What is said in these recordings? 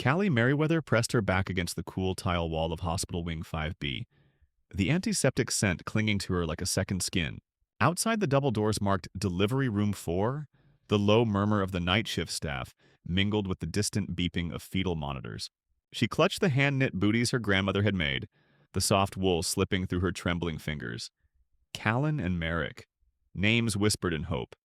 Callie Merriweather pressed her back against the cool tile wall of Hospital Wing 5B, the antiseptic scent clinging to her like a second skin. Outside the double doors marked Delivery Room 4, the low murmur of the night shift staff mingled with the distant beeping of fetal monitors. She clutched the hand-knit booties her grandmother had made, the soft wool slipping through her trembling fingers. Callan and Merrick, names whispered in hope,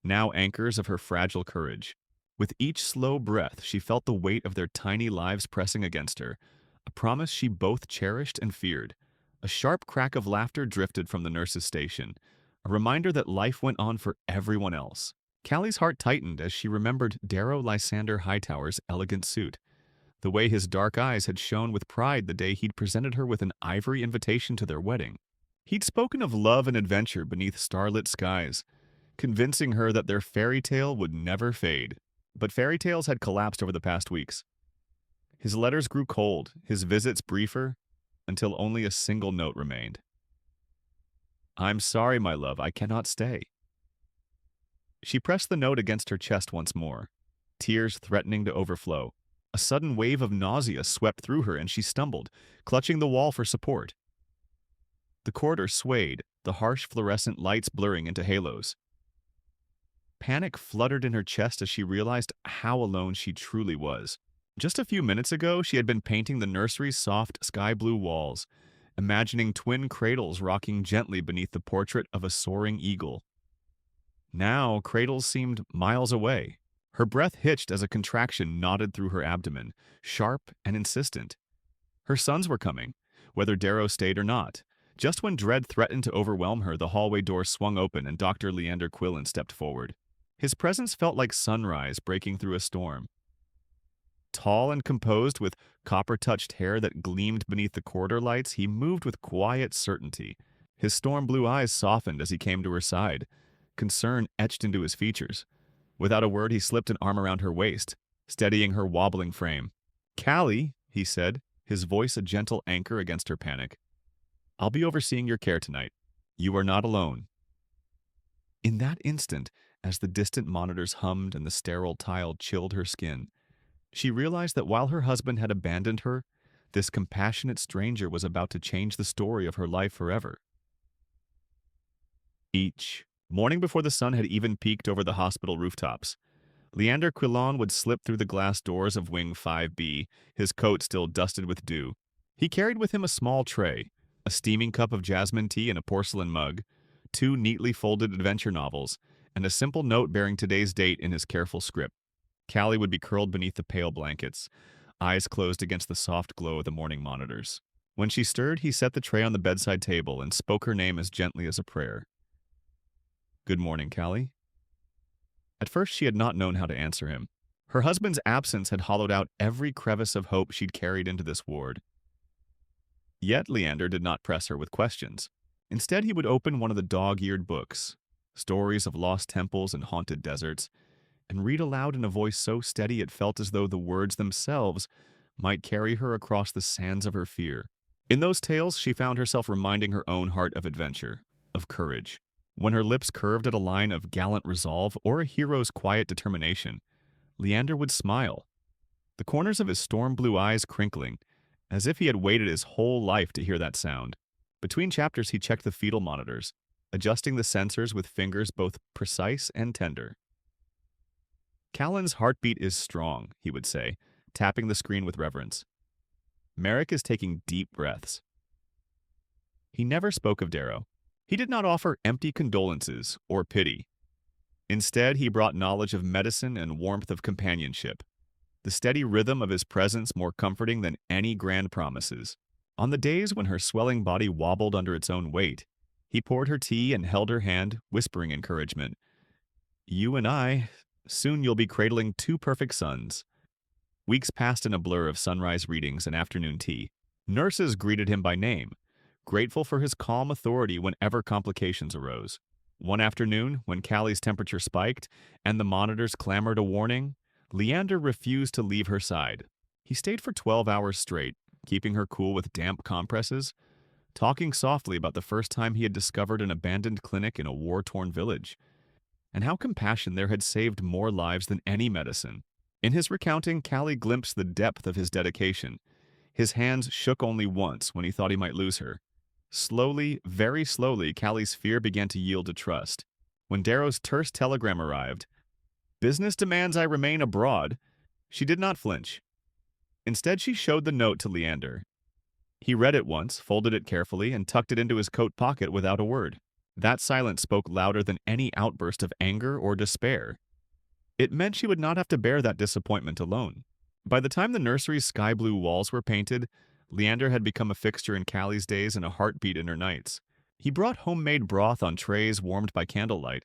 now anchors of her fragile courage. With each slow breath, she felt the weight of their tiny lives pressing against her, a promise she both cherished and feared. A sharp crack of laughter drifted from the nurse's station, a reminder that life went on for everyone else. Callie's heart tightened as she remembered Darrow Lysander Hightower's elegant suit, the way his dark eyes had shone with pride the day he'd presented her with an ivory invitation to their wedding. He'd spoken of love and adventure beneath starlit skies, convincing her that their fairy tale would never fade. But fairy tales had collapsed over the past weeks. His letters grew cold, his visits briefer, until only a single note remained. "I'm sorry, my love, I cannot stay." She pressed the note against her chest once more, tears threatening to overflow. A sudden wave of nausea swept through her and she stumbled, clutching the wall for support. The corridor swayed, the harsh fluorescent lights blurring into halos. Panic fluttered in her chest as she realized how alone she truly was. Just a few minutes ago, she had been painting the nursery's soft sky-blue walls, imagining twin cradles rocking gently beneath the portrait of a soaring eagle. Now, cradles seemed miles away. Her breath hitched as a contraction knotted through her abdomen, sharp and insistent. Her sons were coming, whether Darrow stayed or not. Just when dread threatened to overwhelm her, the hallway door swung open and Dr. Leander Quillen stepped forward. His presence felt like sunrise breaking through a storm. Tall and composed, with copper-touched hair that gleamed beneath the corridor lights, he moved with quiet certainty. His storm-blue eyes softened as he came to her side, concern etched into his features. Without a word, he slipped an arm around her waist, steadying her wobbling frame. "Callie," he said, his voice a gentle anchor against her panic. "I'll be overseeing your care tonight. You are not alone." In that instant, as the distant monitors hummed and the sterile tile chilled her skin, she realized that while her husband had abandoned her, this compassionate stranger was about to change the story of her life forever. Each morning before the sun had even peeked over the hospital rooftops, Leander Quillen would slip through the glass doors of Wing 5B, his coat still dusted with dew. He carried with him a small tray, a steaming cup of jasmine tea in a porcelain mug, 2 neatly folded adventure novels, and a simple note bearing today's date in his careful script. Callie would be curled beneath the pale blankets, eyes closed against the soft glow of the morning monitors. When she stirred, he set the tray on the bedside table and spoke her name as gently as a prayer. "Good morning, Callie." At first, she had not known how to answer him. Her husband's absence had hollowed out every crevice of hope she'd carried into this ward. Yet Leander did not press her with questions. Instead, he would open one of the dog-eared books, stories of lost temples and haunted deserts, and read aloud in a voice so steady it felt as though the words themselves might carry her across the sands of her fear. In those tales, she found herself reminding her own heart of adventure, of courage. When her lips curved at a line of gallant resolve or a hero's quiet determination, Leander would smile, the corners of his storm-blue eyes crinkling, as if he had waited his whole life to hear that sound. Between chapters, he checked the fetal monitors, adjusting the sensors with fingers both precise and tender. "Callan's heartbeat is strong," he would say, tapping the screen with reverence. "Merrick is taking deep breaths." He never spoke of Darrow. He did not offer empty condolences or pity. Instead, he brought knowledge of medicine and warmth of companionship, the steady rhythm of his presence more comforting than any grand promises. On the days when her swelling body wobbled under its own weight, he poured her tea and held her hand, whispering encouragement. "You and I, soon you'll be cradling 2 perfect sons." Weeks passed in a blur of sunrise readings and afternoon tea. Nurses greeted him by name, grateful for his calm authority whenever complications arose. One afternoon, when Callie's temperature spiked and the monitors clamored a warning, Leander refused to leave her side. He stayed for 12 hours straight, keeping her cool with damp compresses, talking softly about the first time he had discovered an abandoned clinic in a war-torn village, and how compassion there had saved more lives than any medicine. In his recounting, Callie glimpsed the depth of his dedication. His hands shook only once when he thought he might lose her. Slowly, very slowly, Callie's fear began to yield to trust. When Darrow's terse telegram arrived, "Business demands I remain abroad," she did not flinch. Instead, she showed the note to Leander. He read it once, folded it carefully, and tucked it into his coat pocket without a word. That silence spoke louder than any outburst of anger or despair. It meant she would not have to bear that disappointment alone. By the time the nursery's sky-blue walls were painted, Leander had become a fixture in Callie's days and a heartbeat in her nights. He brought homemade broth on trays warmed by candlelight.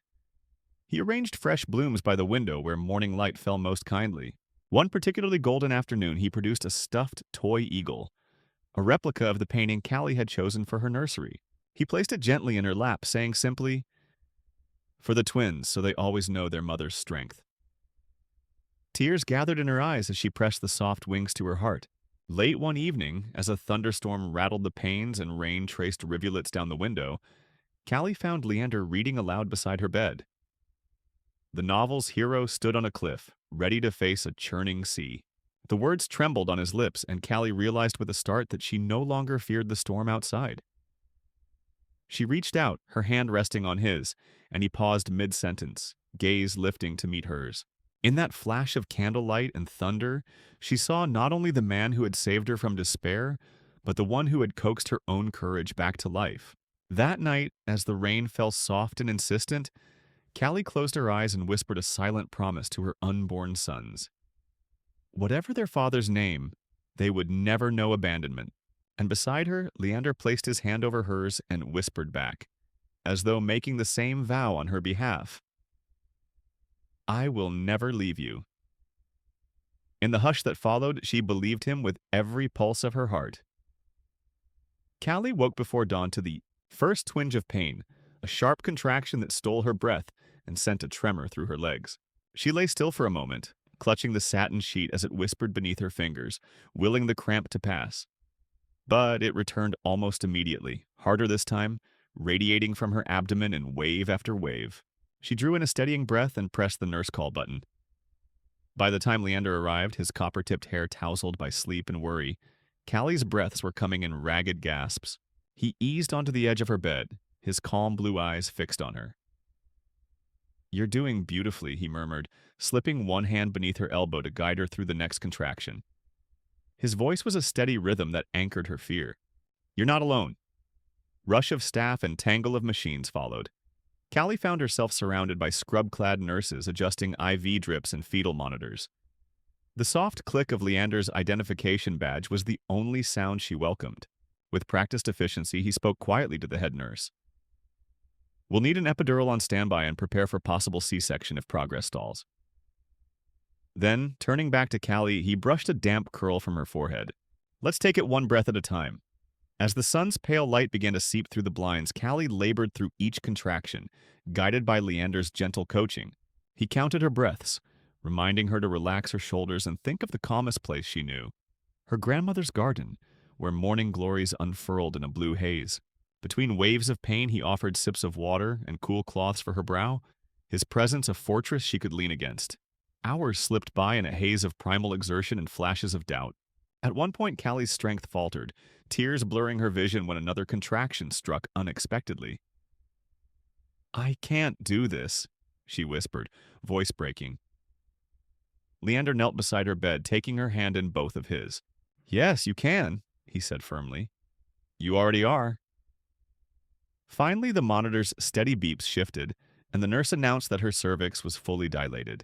He arranged fresh blooms by the window where morning light fell most kindly. One particularly golden afternoon, he produced a stuffed toy eagle, a replica of the painting Callie had chosen for her nursery. He placed it gently in her lap, saying simply, "For the twins, so they always know their mother's strength." Tears gathered in her eyes as she pressed the soft wings to her heart. Late one evening, as a thunderstorm rattled the panes and rain traced rivulets down the window, Callie found Leander reading aloud beside her bed. The novel's hero stood on a cliff, ready to face a churning sea. The words trembled on his lips, and Callie realized with a start that she no longer feared the storm outside. She reached out, her hand resting on his, and he paused mid-sentence, gaze lifting to meet hers. In that flash of candlelight and thunder, she saw not only the man who had saved her from despair, but the one who had coaxed her own courage back to life. That night, as the rain fell soft and insistent, Callie closed her eyes and whispered a silent promise to her unborn sons. Whatever their father's name, they would never know abandonment. And beside her, Leander placed his hand over hers and whispered back, as though making the same vow on her behalf, "I will never leave you." In the hush that followed, she believed him with every pulse of her heart. Callie woke before dawn to the first twinge of pain, a sharp contraction that stole her breath and sent a tremor through her legs. She lay still for a moment, clutching the satin sheet as it whispered beneath her fingers, willing the cramp to pass. But it returned almost immediately, harder this time, radiating from her abdomen in wave after wave. She drew in a steadying breath and pressed the nurse call button. By the time Leander arrived, his copper-tipped hair tousled by sleep and worry, Callie's breaths were coming in ragged gasps. He eased onto the edge of her bed, his calm blue eyes fixed on her. "You're doing beautifully," he murmured, slipping one hand beneath her elbow to guide her through the next contraction. His voice was a steady rhythm that anchored her fear. "You're not alone." Rush of staff and tangle of machines followed. Callie found herself surrounded by scrub-clad nurses adjusting IV drips and fetal monitors. The soft click of Leander's identification badge was the only sound she welcomed. With practiced efficiency, he spoke quietly to the head nurse. "We'll need an epidural on standby and prepare for possible C-section if progress stalls." Then, turning back to Callie, he brushed a damp curl from her forehead. "Let's take it one breath at a time." As the sun's pale light began to seep through the blinds, Callie labored through each contraction, guided by Leander's gentle coaching. He counted her breaths, reminding her to relax her shoulders and think of the calmest place she knew. Her grandmother's garden, where morning glories unfurled in a blue haze. Between waves of pain, he offered sips of water and cool cloths for her brow, his presence a fortress she could lean against. Hours slipped by in a haze of primal exertion and flashes of doubt. At one point, Callie's strength faltered, tears blurring her vision when another contraction struck unexpectedly. "I can't do this," she whispered, voice breaking. Leander knelt beside her bed, taking her hand in both of his. "Yes, you can," he said firmly. "You already are." Finally, the monitor's steady beeps shifted, and the nurse announced that her cervix was fully dilated.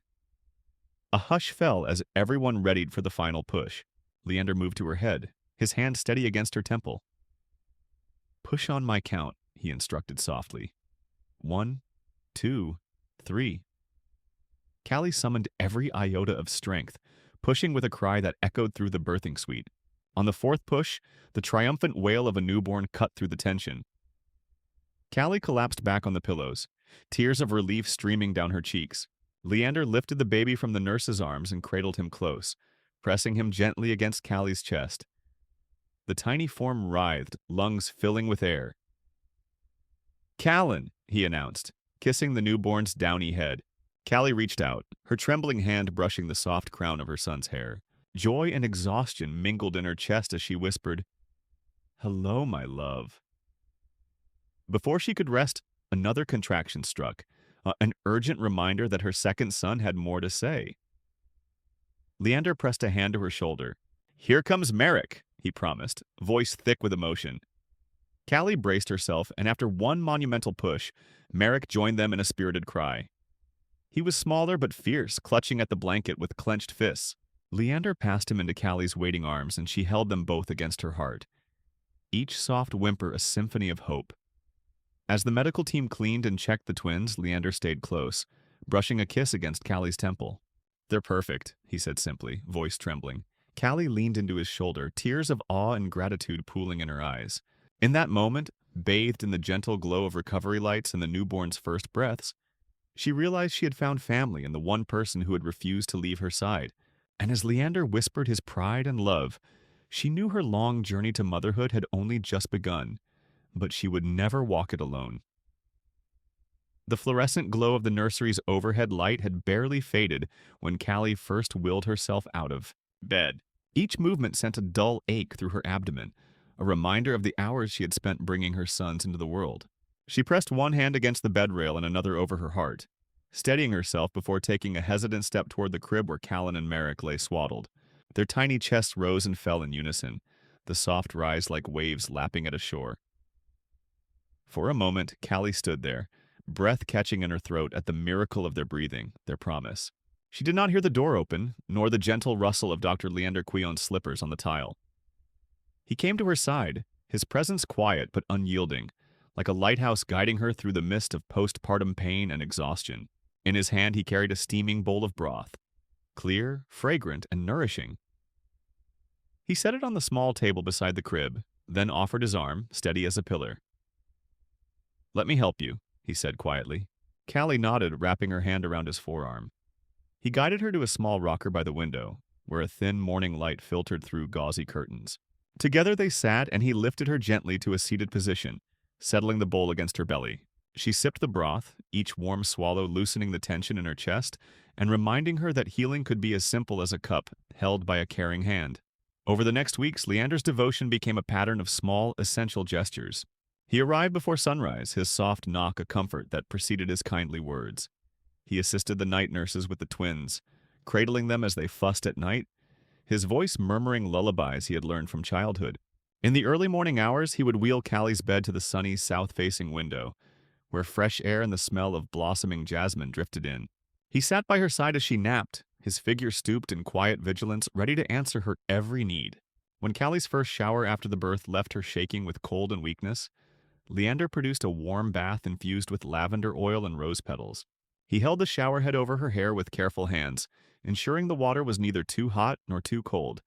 A hush fell as everyone readied for the final push. Leander moved to her head, his hand steady against her temple. "Push on my count," he instructed softly. 1, 2, 3. Callie summoned every iota of strength, pushing with a cry that echoed through the birthing suite. On the fourth push, the triumphant wail of a newborn cut through the tension. Callie collapsed back on the pillows, tears of relief streaming down her cheeks. Leander lifted the baby from the nurse's arms and cradled him close, pressing him gently against Callie's chest. The tiny form writhed, lungs filling with air. "Callan," he announced, kissing the newborn's downy head. Callie reached out, her trembling hand brushing the soft crown of her son's hair. Joy and exhaustion mingled in her chest as she whispered, "Hello, my love." Before she could rest, another contraction struck, an urgent reminder that her second son had more to say. Leander pressed a hand to her shoulder. "Here comes Merrick," he promised, voice thick with emotion. Callie braced herself, and after one monumental push, Merrick joined them in a spirited cry. He was smaller but fierce, clutching at the blanket with clenched fists. Leander passed him into Callie's waiting arms, and she held them both against her heart, each soft whimper a symphony of hope. As the medical team cleaned and checked the twins, Leander stayed close, brushing a kiss against Callie's temple. "They're perfect," he said simply, voice trembling. Callie leaned into his shoulder, tears of awe and gratitude pooling in her eyes. In that moment, bathed in the gentle glow of recovery lights and the newborn's first breaths, she realized she had found family in the one person who had refused to leave her side. And as Leander whispered his pride and love, she knew her long journey to motherhood had only just begun, but she would never walk it alone. The fluorescent glow of the nursery's overhead light had barely faded when Callie first willed herself out of bed. Each movement sent a dull ache through her abdomen, a reminder of the hours she had spent bringing her sons into the world. She pressed one hand against the bed rail and another over her heart, steadying herself before taking a hesitant step toward the crib where Callan and Merrick lay swaddled. Their tiny chests rose and fell in unison, the soft rise like waves lapping at a shore. For a moment, Callie stood there, breath catching in her throat at the miracle of their breathing, their promise. She did not hear the door open, nor the gentle rustle of Dr. Leander Quion's slippers on the tile. He came to her side, his presence quiet but unyielding, like a lighthouse guiding her through the mist of postpartum pain and exhaustion. In his hand he carried a steaming bowl of broth, clear, fragrant, and nourishing. He set it on the small table beside the crib, then offered his arm, steady as a pillar. "Let me help you," he said quietly. Callie nodded, wrapping her hand around his forearm. He guided her to a small rocker by the window, where a thin morning light filtered through gauzy curtains. Together they sat, and he lifted her gently to a seated position, settling the bowl against her belly. She sipped the broth, each warm swallow loosening the tension in her chest and reminding her that healing could be as simple as a cup held by a caring hand. Over the next weeks, Leander's devotion became a pattern of small, essential gestures. He arrived before sunrise, his soft knock a comfort that preceded his kindly words. He assisted the night nurses with the twins, cradling them as they fussed at night, his voice murmuring lullabies he had learned from childhood. In the early morning hours, he would wheel Callie's bed to the sunny, south-facing window, where fresh air and the smell of blossoming jasmine drifted in. He sat by her side as she napped, his figure stooped in quiet vigilance, ready to answer her every need. When Callie's first shower after the birth left her shaking with cold and weakness, Leander produced a warm bath infused with lavender oil and rose petals. He held the shower head over her hair with careful hands, ensuring the water was neither too hot nor too cold.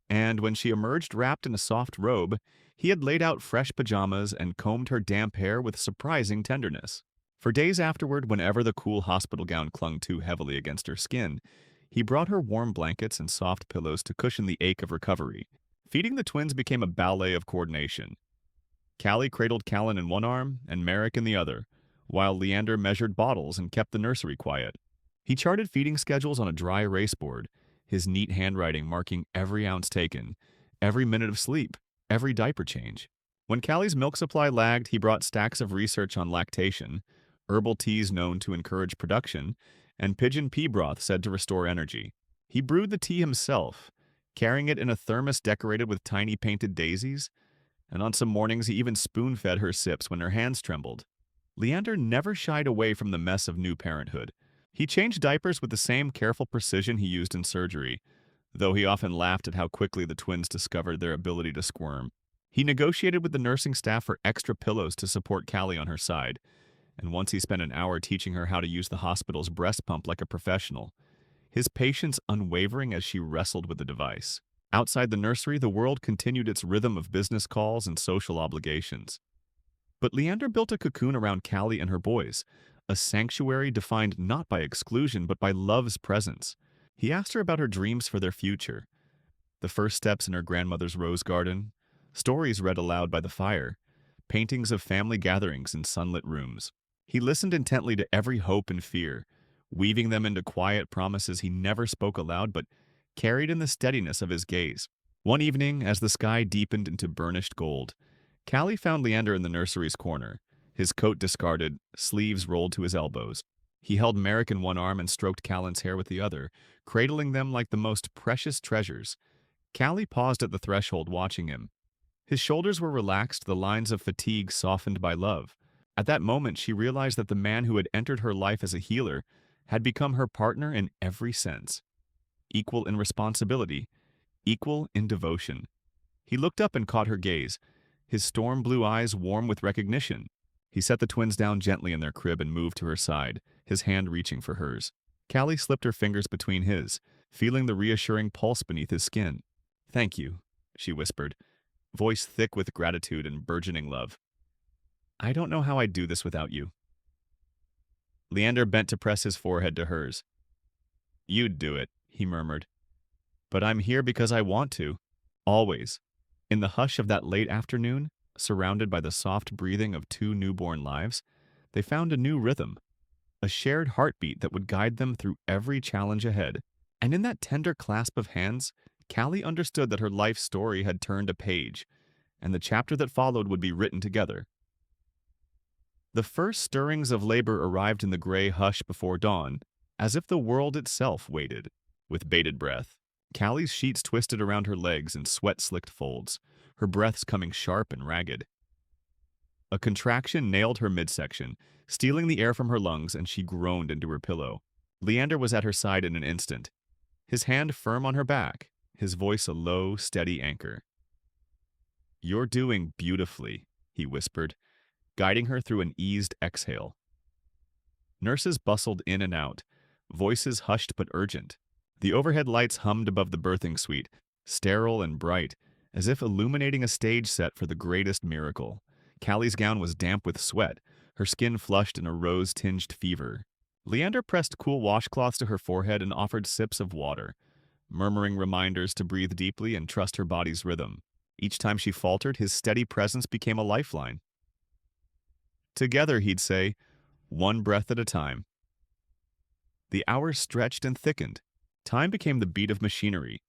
And when she emerged wrapped in a soft robe, he had laid out fresh pajamas and combed her damp hair with surprising tenderness. For days afterward, whenever the cool hospital gown clung too heavily against her skin, he brought her warm blankets and soft pillows to cushion the ache of recovery. Feeding the twins became a ballet of coordination. Callie cradled Callan in one arm and Merrick in the other, while Leander measured bottles and kept the nursery quiet. He charted feeding schedules on a dry erase board, his neat handwriting marking every ounce taken, every minute of sleep, every diaper change. When Callie's milk supply lagged, he brought stacks of research on lactation, herbal teas known to encourage production, and pigeon pea broth said to restore energy. He brewed the tea himself, carrying it in a thermos decorated with tiny painted daisies, and on some mornings he even spoon-fed her sips when her hands trembled. Leander never shied away from the mess of new parenthood. He changed diapers with the same careful precision he used in surgery, though he often laughed at how quickly the twins discovered their ability to squirm. He negotiated with the nursing staff for extra pillows to support Callie on her side, and once he spent an hour teaching her how to use the hospital's breast pump like a professional, his patience unwavering as she wrestled with the device. Outside the nursery, the world continued its rhythm of business calls and social obligations. But Leander built a cocoon around Callie and her boys, a sanctuary defined not by exclusion but by love's presence. He asked her about her dreams for their future, the first steps in her grandmother's rose garden, stories read aloud by the fire, paintings of family gatherings in sunlit rooms. He listened intently to every hope and fear, weaving them into quiet promises he never spoke aloud but carried in the steadiness of his gaze. One evening, as the sky deepened into burnished gold, Callie found Leander in the nursery's corner, his coat discarded, sleeves rolled to his elbows. He held Merrick in one arm and stroked Callan's hair with the other, cradling them like the most precious treasures. Callie paused at the threshold, watching him. His shoulders were relaxed, the lines of fatigue softened by love. At that moment, she realized that the man who had entered her life as a healer had become her partner in every sense. Equal in responsibility, equal in devotion. He looked up and caught her gaze, his storm blue eyes warm with recognition. He set the twins down gently in their crib and moved to her side, his hand reaching for hers. Callie slipped her fingers between his, feeling the reassuring pulse beneath his skin. "Thank you," she whispered, voice thick with gratitude and burgeoning love. "I don't know how I'd do this without you." Leander bent to press his forehead to hers. "You'd do it," he murmured. "But I'm here because I want to. Always." In the hush of that late afternoon, surrounded by the soft breathing of two newborn lives, they found a new rhythm, a shared heartbeat that would guide them through every challenge ahead. And in that tender clasp of hands, Callie understood that her life story had turned a page, and the chapter that followed would be written together. The first stirrings of labor arrived in the gray hush before dawn, as if the world itself waited, with bated breath. Callie's sheets twisted around her legs in sweat-slicked folds, her breaths coming sharp and ragged. A contraction nailed her midsection, stealing the air from her lungs, and she groaned into her pillow. Leander was at her side in an instant, his hand firm on her back, his voice a low, steady anchor. "You're doing beautifully," he whispered, guiding her through an eased exhale. Nurses bustled in and out, voices hushed but urgent. The overhead lights hummed above the birthing suite, sterile and bright, as if illuminating a stage set for the greatest miracle. Callie's gown was damp with sweat, her skin flushed in a rose-tinged fever. Leander pressed cool washcloths to her forehead and offered sips of water, murmuring reminders to breathe deeply and trust her body's rhythm. Each time she faltered, his steady presence became a lifeline. "Together," he'd say, "one breath at a time." The hours stretched and thickened. Time became the beat of machinery.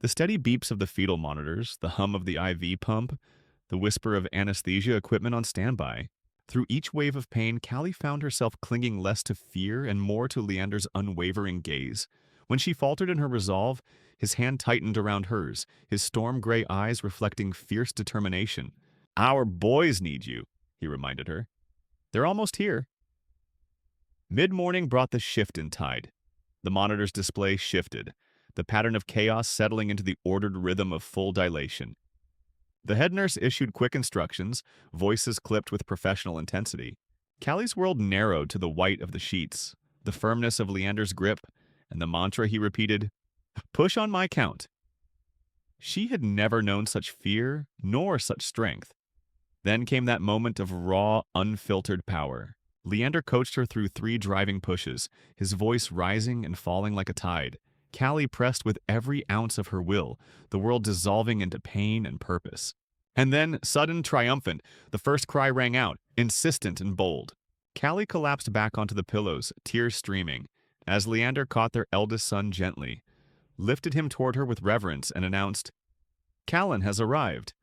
The steady beeps of the fetal monitors, the hum of the IV pump, the whisper of anesthesia equipment on standby. Through each wave of pain, Callie found herself clinging less to fear and more to Leander's unwavering gaze. When she faltered in her resolve, his hand tightened around hers, his storm-gray eyes reflecting fierce determination. "Our boys need you," he reminded her. "They're almost here." Mid-morning brought the shift in tide. The monitor's display shifted, the pattern of chaos settling into the ordered rhythm of full dilation. The head nurse issued quick instructions, voices clipped with professional intensity. Callie's world narrowed to the white of the sheets, the firmness of Leander's grip, and the mantra he repeated, "Push on my count." She had never known such fear, nor such strength. Then came that moment of raw, unfiltered power. Leander coached her through 3 driving pushes, his voice rising and falling like a tide. Callie pressed with every ounce of her will, the world dissolving into pain and purpose. And then, sudden, triumphant, the first cry rang out, insistent and bold. Callie collapsed back onto the pillows, tears streaming, as Leander caught their eldest son gently, lifted him toward her with reverence, and announced, "Callan has arrived."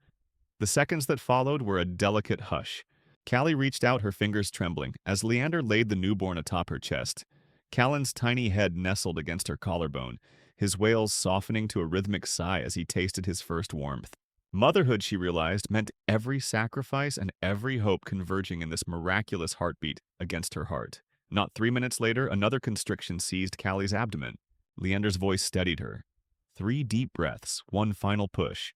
The seconds that followed were a delicate hush. Callie reached out, her fingers trembling, as Leander laid the newborn atop her chest. Callan's tiny head nestled against her collarbone, his wails softening to a rhythmic sigh as he tasted his first warmth. Motherhood, she realized, meant every sacrifice and every hope converging in this miraculous heartbeat against her heart. Not 3 minutes later, another constriction seized Callie's abdomen. Leander's voice steadied her. 3 deep breaths, one final push.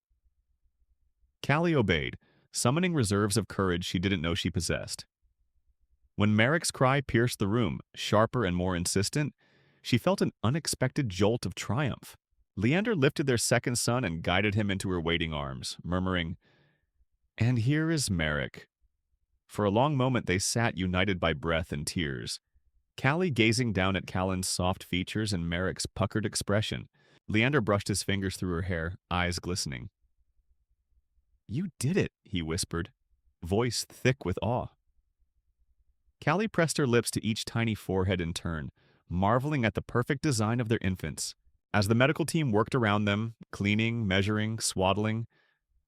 Callie obeyed, summoning reserves of courage she didn't know she possessed. When Merrick's cry pierced the room, sharper and more insistent, she felt an unexpected jolt of triumph. Leander lifted their second son and guided him into her waiting arms, murmuring, "And here is Merrick." For a long moment they sat united by breath and tears, Callie gazing down at Callan's soft features and Merrick's puckered expression. Leander brushed his fingers through her hair, eyes glistening. "You did it," he whispered, voice thick with awe. Callie pressed her lips to each tiny forehead in turn, marveling at the perfect design of their infants. As the medical team worked around them, cleaning, measuring, swaddling,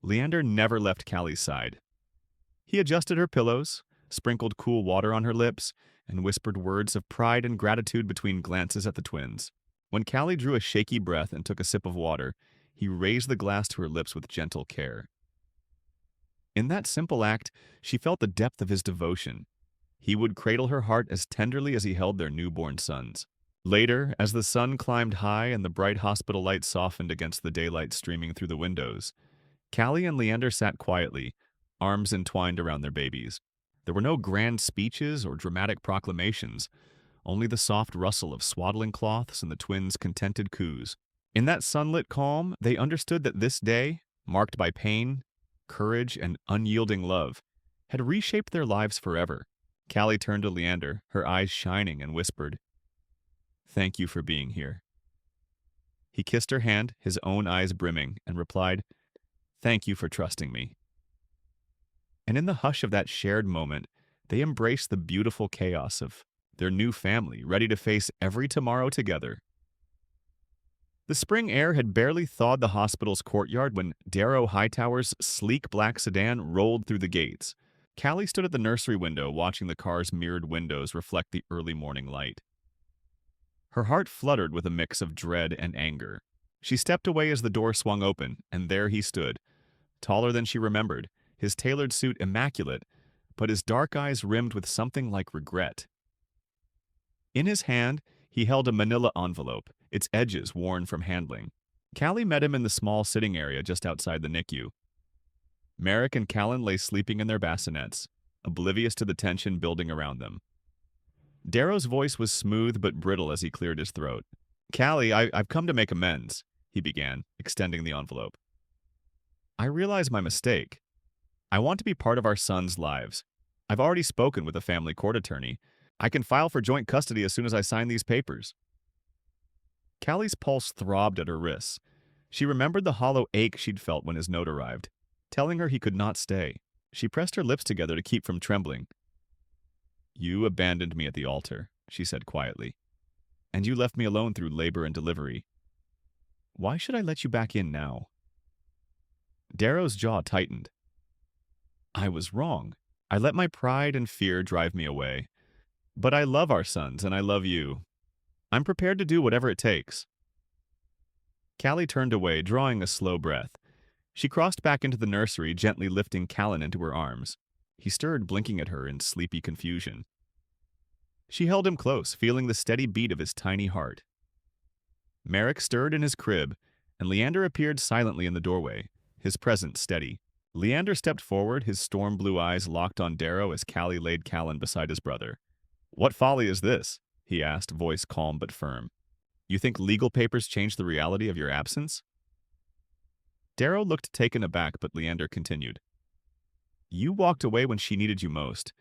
Leander never left Callie's side. He adjusted her pillows, sprinkled cool water on her lips, and whispered words of pride and gratitude between glances at the twins. When Callie drew a shaky breath and took a sip of water, he raised the glass to her lips with gentle care. In that simple act, she felt the depth of his devotion. He would cradle her heart as tenderly as he held their newborn sons. Later, as the sun climbed high and the bright hospital lights softened against the daylight streaming through the windows, Callie and Leander sat quietly, arms entwined around their babies. There were no grand speeches or dramatic proclamations, only the soft rustle of swaddling cloths and the twins' contented coos. In that sunlit calm, they understood that this day, marked by pain, courage, and unyielding love, had reshaped their lives forever. Callie turned to Leander, her eyes shining, and whispered, "Thank you for being here." He kissed her hand, his own eyes brimming, and replied, "Thank you for trusting me." And in the hush of that shared moment, they embraced the beautiful chaos of their new family, ready to face every tomorrow together. The spring air had barely thawed the hospital's courtyard when Darrow Hightower's sleek black sedan rolled through the gates. Callie stood at the nursery window watching the car's mirrored windows reflect the early morning light. Her heart fluttered with a mix of dread and anger. She stepped away as the door swung open, and there he stood, taller than she remembered, his tailored suit immaculate, but his dark eyes rimmed with something like regret. In his hand, he held a manila envelope, its edges worn from handling. Callie met him in the small sitting area just outside the NICU. Merrick and Callan lay sleeping in their bassinets, oblivious to the tension building around them. Darrow's voice was smooth but brittle as he cleared his throat. "Callie, I've come to make amends," he began, extending the envelope. "I realize my mistake. I want to be part of our sons' lives. I've already spoken with a family court attorney. I can file for joint custody as soon as I sign these papers." Callie's pulse throbbed at her wrists. She remembered the hollow ache she'd felt when his note arrived, telling her he could not stay. She pressed her lips together to keep from trembling. "You abandoned me at the altar," she said quietly, "and you left me alone through labor and delivery. Why should I let you back in now?" Darrow's jaw tightened. "I was wrong. I let my pride and fear drive me away. But I love our sons, and I love you. I'm prepared to do whatever it takes." Callie turned away, drawing a slow breath. She crossed back into the nursery, gently lifting Callan into her arms. He stirred, blinking at her in sleepy confusion. She held him close, feeling the steady beat of his tiny heart. Merrick stirred in his crib, and Leander appeared silently in the doorway, his presence steady. Leander stepped forward, his storm-blue eyes locked on Darrow as Callie laid Callan beside his brother. "What folly is this?" he asked, voice calm but firm. "You think legal papers change the reality of your absence?" Darrow looked taken aback, but Leander continued. "You walked away when she needed you most.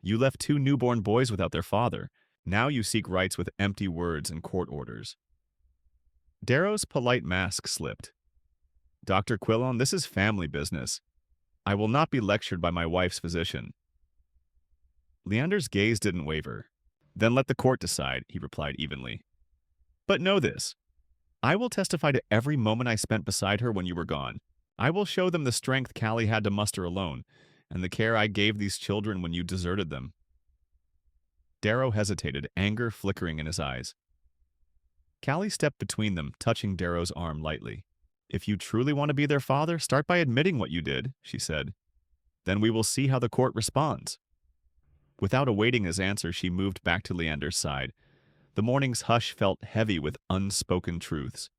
You left 2 newborn boys without their father. Now you seek rights with empty words and court orders." Darrow's polite mask slipped. "Dr. Quillon, this is family business. I will not be lectured by my wife's physician." Leander's gaze didn't waver. "Then let the court decide," he replied evenly. "But know this. I will testify to every moment I spent beside her when you were gone. I will show them the strength Callie had to muster alone, and the care I gave these children when you deserted them." Darrow hesitated, anger flickering in his eyes. Callie stepped between them, touching Darrow's arm lightly. "If you truly want to be their father, start by admitting what you did," she said. "Then we will see how the court responds." Without awaiting his answer, she moved back to Leander's side. The morning's hush felt heavy with unspoken truths.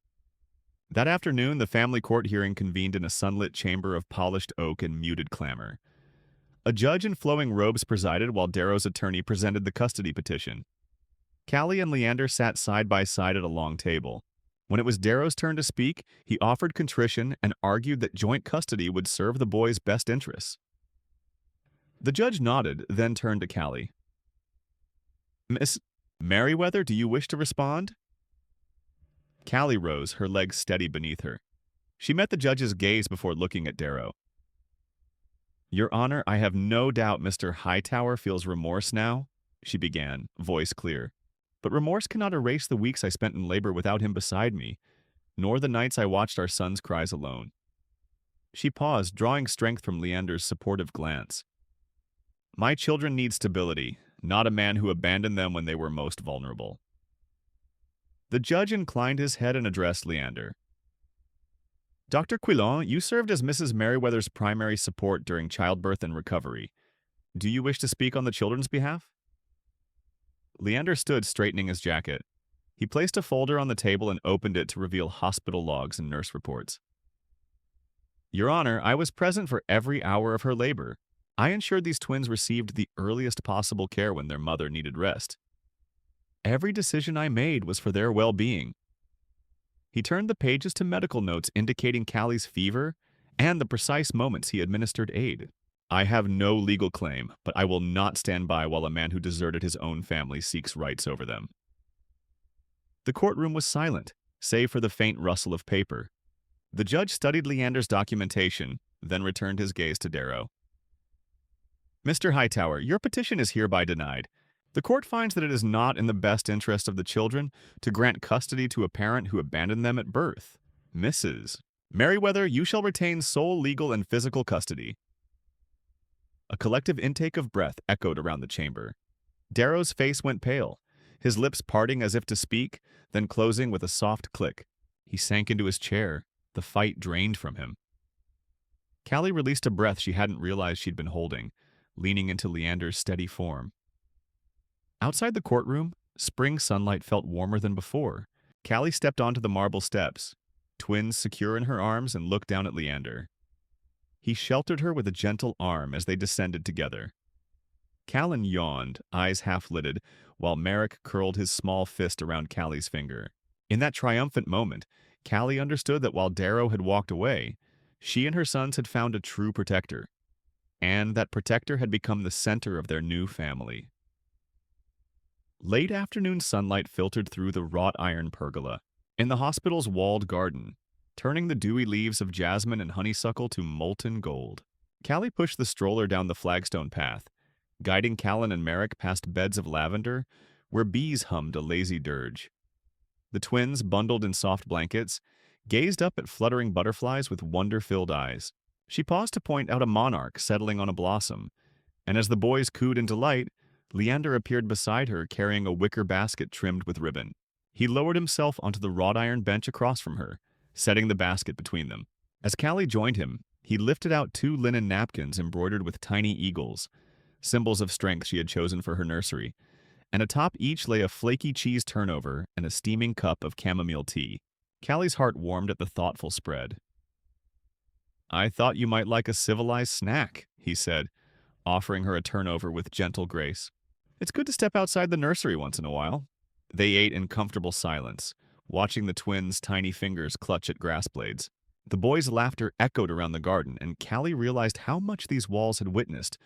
That afternoon, the family court hearing convened in a sunlit chamber of polished oak and muted clamor. A judge in flowing robes presided while Darrow's attorney presented the custody petition. Callie and Leander sat side by side at a long table. When it was Darrow's turn to speak, he offered contrition and argued that joint custody would serve the boys' best interests. The judge nodded, then turned to Callie. "Miss Merriweather, do you wish to respond?" Callie rose, her legs steady beneath her. She met the judge's gaze before looking at Darrow. "Your Honor, I have no doubt Mr. Hightower feels remorse now," she began, voice clear. But remorse cannot erase the weeks I spent in labor without him beside me, nor the nights I watched our son's cries alone. She paused, drawing strength from Leander's supportive glance. My children need stability, not a man who abandoned them when they were most vulnerable. The judge inclined his head and addressed Leander. Dr. Quillon, you served as Mrs. Merriweather's primary support during childbirth and recovery. Do you wish to speak on the children's behalf? Leander stood, straightening his jacket. He placed a folder on the table and opened it to reveal hospital logs and nurse reports. Your Honor, I was present for every hour of her labor. I ensured these twins received the earliest possible care when their mother needed rest. Every decision I made was for their well-being. He turned the pages to medical notes indicating Callie's fever and the precise moments he administered aid. I have no legal claim, but I will not stand by while a man who deserted his own family seeks rights over them. The courtroom was silent, save for the faint rustle of paper. The judge studied Leander's documentation, then returned his gaze to Darrow. Mr. Hightower, your petition is hereby denied. The court finds that it is not in the best interest of the children to grant custody to a parent who abandoned them at birth. Mrs. Merriweather, you shall retain sole legal and physical custody. A collective intake of breath echoed around the chamber. Darrow's face went pale, his lips parting as if to speak, then closing with a soft click. He sank into his chair, the fight drained from him. Callie released a breath she hadn't realized she'd been holding, leaning into Leander's steady form. Outside the courtroom, spring sunlight felt warmer than before. Callie stepped onto the marble steps, twins secure in her arms, and looked down at Leander. He sheltered her with a gentle arm as they descended together. Callan yawned, eyes half-lidded, while Merrick curled his small fist around Callie's finger. In that triumphant moment, Callie understood that while Darrow had walked away, she and her sons had found a true protector, and that protector had become the center of their new family. Late afternoon sunlight filtered through the wrought iron pergola in the hospital's walled garden, turning the dewy leaves of jasmine and honeysuckle to molten gold. Callie pushed the stroller down the flagstone path, guiding Callan and Merrick past beds of lavender where bees hummed a lazy dirge. The twins, bundled in soft blankets, gazed up at fluttering butterflies with wonder-filled eyes. She paused to point out a monarch settling on a blossom, and as the boys cooed in delight, Leander appeared beside her carrying a wicker basket trimmed with ribbon. He lowered himself onto the wrought iron bench across from her, setting the basket between them. As Callie joined him, he lifted out 2 linen napkins embroidered with tiny eagles, symbols of strength she had chosen for her nursery, and atop each lay a flaky cheese turnover and a steaming cup of chamomile tea. Callie's heart warmed at the thoughtful spread. I thought you might like a civilized snack, he said, offering her a turnover with gentle grace. It's good to step outside the nursery once in a while. They ate in comfortable silence, watching the twins' tiny fingers clutch at grass blades. The boys' laughter echoed around the garden, and Callie realized how much these walls had witnessed.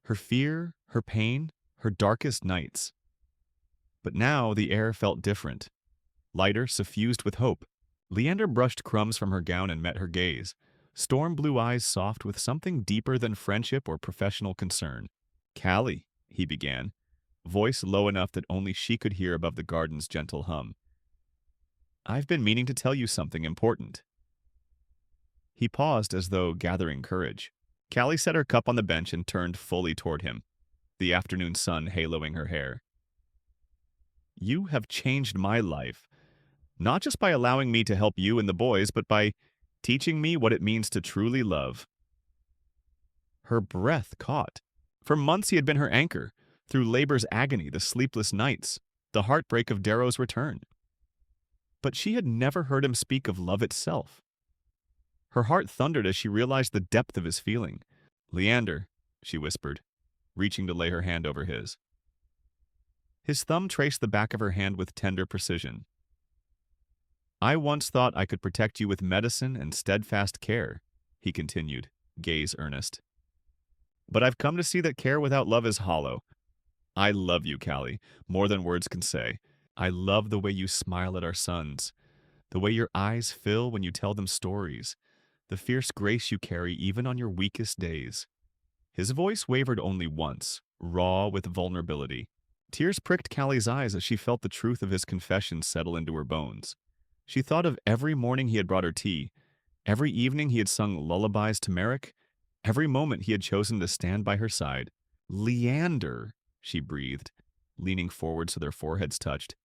Her fear, her pain, her darkest nights. But now the air felt different. Lighter, suffused with hope. Leander brushed crumbs from her gown and met her gaze, storm-blue eyes soft with something deeper than friendship or professional concern. Callie, he began, voice low enough that only she could hear above the garden's gentle hum. I've been meaning to tell you something important. He paused as though gathering courage. Callie set her cup on the bench and turned fully toward him, the afternoon sun haloing her hair. You have changed my life, not just by allowing me to help you and the boys, but by teaching me what it means to truly love. Her breath caught. For months he had been her anchor, through labor's agony, the sleepless nights, the heartbreak of Darrow's return. But she had never heard him speak of love itself. Her heart thundered as she realized the depth of his feeling. Leander, she whispered, reaching to lay her hand over his. His thumb traced the back of her hand with tender precision. I once thought I could protect you with medicine and steadfast care, he continued, gaze earnest. But I've come to see that care without love is hollow. I love you, Callie, more than words can say. I love the way you smile at our sons, the way your eyes fill when you tell them stories, the fierce grace you carry even on your weakest days. His voice wavered only once, raw with vulnerability. Tears pricked Callie's eyes as she felt the truth of his confession settle into her bones. She thought of every morning he had brought her tea, every evening he had sung lullabies to Merrick, every moment he had chosen to stand by her side. Leander, she breathed, leaning forward so their foreheads touched.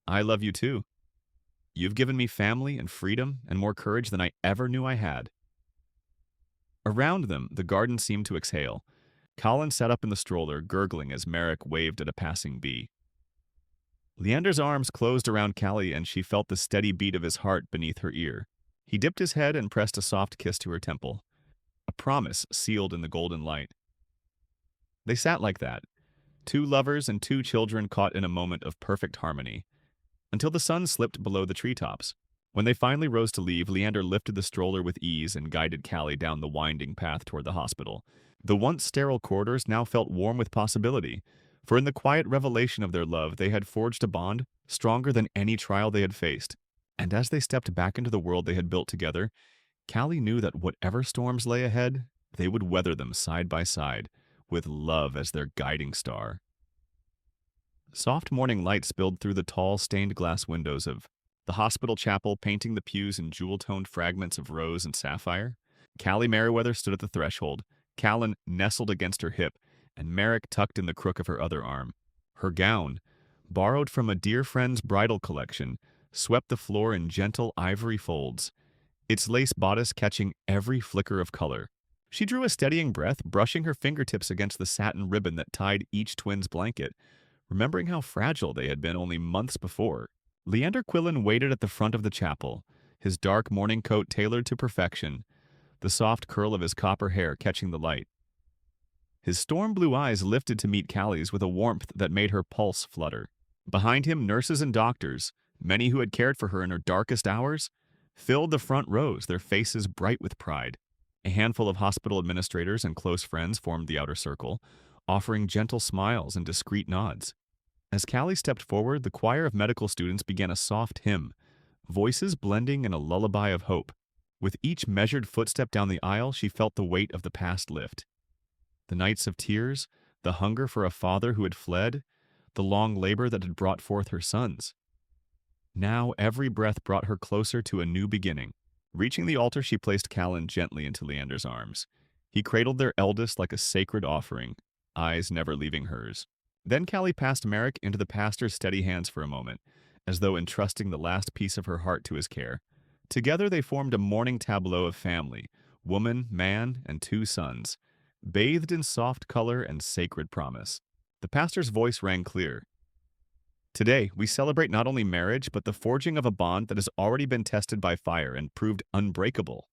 I love you too. You've given me family and freedom and more courage than I ever knew I had. Around them, the garden seemed to exhale. Colin sat up in the stroller, gurgling as Merrick waved at a passing bee. Leander's arms closed around Callie, and she felt the steady beat of his heart beneath her ear. He dipped his head and pressed a soft kiss to her temple, a promise sealed in the golden light. They sat like that, two lovers and two children caught in a moment of perfect harmony, until the sun slipped below the treetops. When they finally rose to leave, Leander lifted the stroller with ease and guided Callie down the winding path toward the hospital. The once sterile corridors now felt warm with possibility, for in the quiet revelation of their love they had forged a bond stronger than any trial they had faced. And as they stepped back into the world they had built together, Callie knew that whatever storms lay ahead, they would weather them side by side, with love as their guiding star. Soft morning light spilled through the tall, stained glass windows of the hospital chapel, painting the pews in jewel-toned fragments of rose and sapphire. Callie Merriweather stood at the threshold, Callan nestled against her hip, and Merrick tucked in the crook of her other arm. Her gown, borrowed from a dear friend's bridal collection, swept the floor in gentle ivory folds, its lace bodice catching every flicker of color. She drew a steadying breath, brushing her fingertips against the satin ribbon that tied each twin's blanket, remembering how fragile they had been only months before. Leander Quillen waited at the front of the chapel, his dark morning coat tailored to perfection, the soft curl of his copper hair catching the light. His storm blue eyes lifted to meet Callie's with a warmth that made her pulse flutter. Behind him, nurses and doctors, many who had cared for her in her darkest hours, filled the front rows, their faces bright with pride. A handful of hospital administrators and close friends formed the outer circle, offering gentle smiles and discreet nods. As Callie stepped forward, the choir of medical students began a soft hymn, voices blending in a lullaby of hope. With each measured footstep down the aisle, she felt the weight of the past lift. The nights of tears, the hunger for a father who had fled, the long labor that had brought forth her sons. Now every breath brought her closer to a new beginning. Reaching the altar, she placed Callan gently into Leander's arms. He cradled their eldest like a sacred offering, eyes never leaving hers. Then Callie passed Merrick into the pastor's steady hands for a moment, as though entrusting the last piece of her heart to his care. Together they formed a mourning tableau of family, woman, man, and two sons, bathed in soft color and sacred promise. The pastor's voice rang clear. Today, we celebrate not only marriage, but the forging of a bond that has already been tested by fire and proved unbreakable.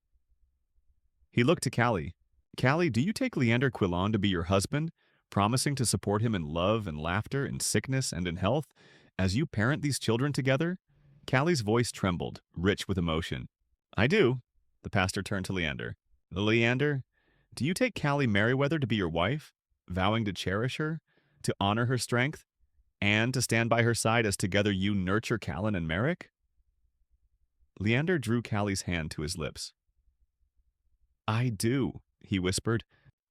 He looked to Callie. Callie, do you take Leander Quillen to be your husband, promising to support him in love and laughter, in sickness and in health, as you parent these children together? Callie's voice trembled, rich with emotion. I do. The pastor turned to Leander. Leander, do you take Callie Merriweather to be your wife, vowing to cherish her, to honor her strength, and to stand by her side as together you nurture Callan and Merrick? Leander drew Callie's hand to his lips. I do, he whispered,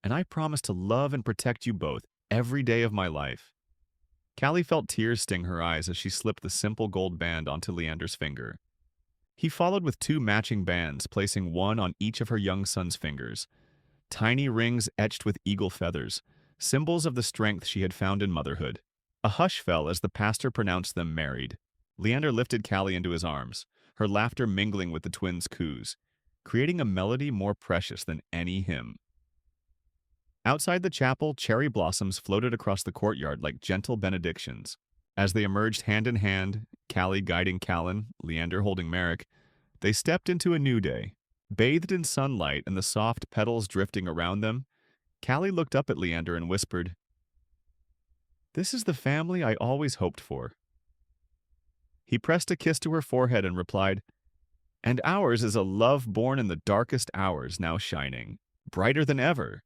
and I promise to love and protect you both every day of my life. Callie felt tears sting her eyes as she slipped the simple gold band onto Leander's finger. He followed with two matching bands, placing one on each of her young son's fingers. Tiny rings etched with eagle feathers, symbols of the strength she had found in motherhood. A hush fell as the pastor pronounced them married. Leander lifted Callie into his arms, her laughter mingling with the twins' coos, creating a melody more precious than any hymn. Outside the chapel, cherry blossoms floated across the courtyard like gentle benedictions. As they emerged hand in hand, Callie guiding Callan, Leander holding Merrick, they stepped into a new day. Bathed in sunlight and the soft petals drifting around them, Callie looked up at Leander and whispered, "This is the family I always hoped for." He pressed a kiss to her forehead and replied, "And ours is a love born in the darkest hours, now shining, brighter than ever."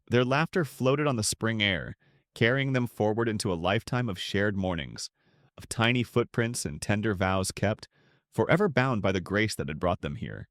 Their laughter floated on the spring air, carrying them forward into a lifetime of shared mornings, of tiny footprints and tender vows kept, forever bound by the grace that had brought them here.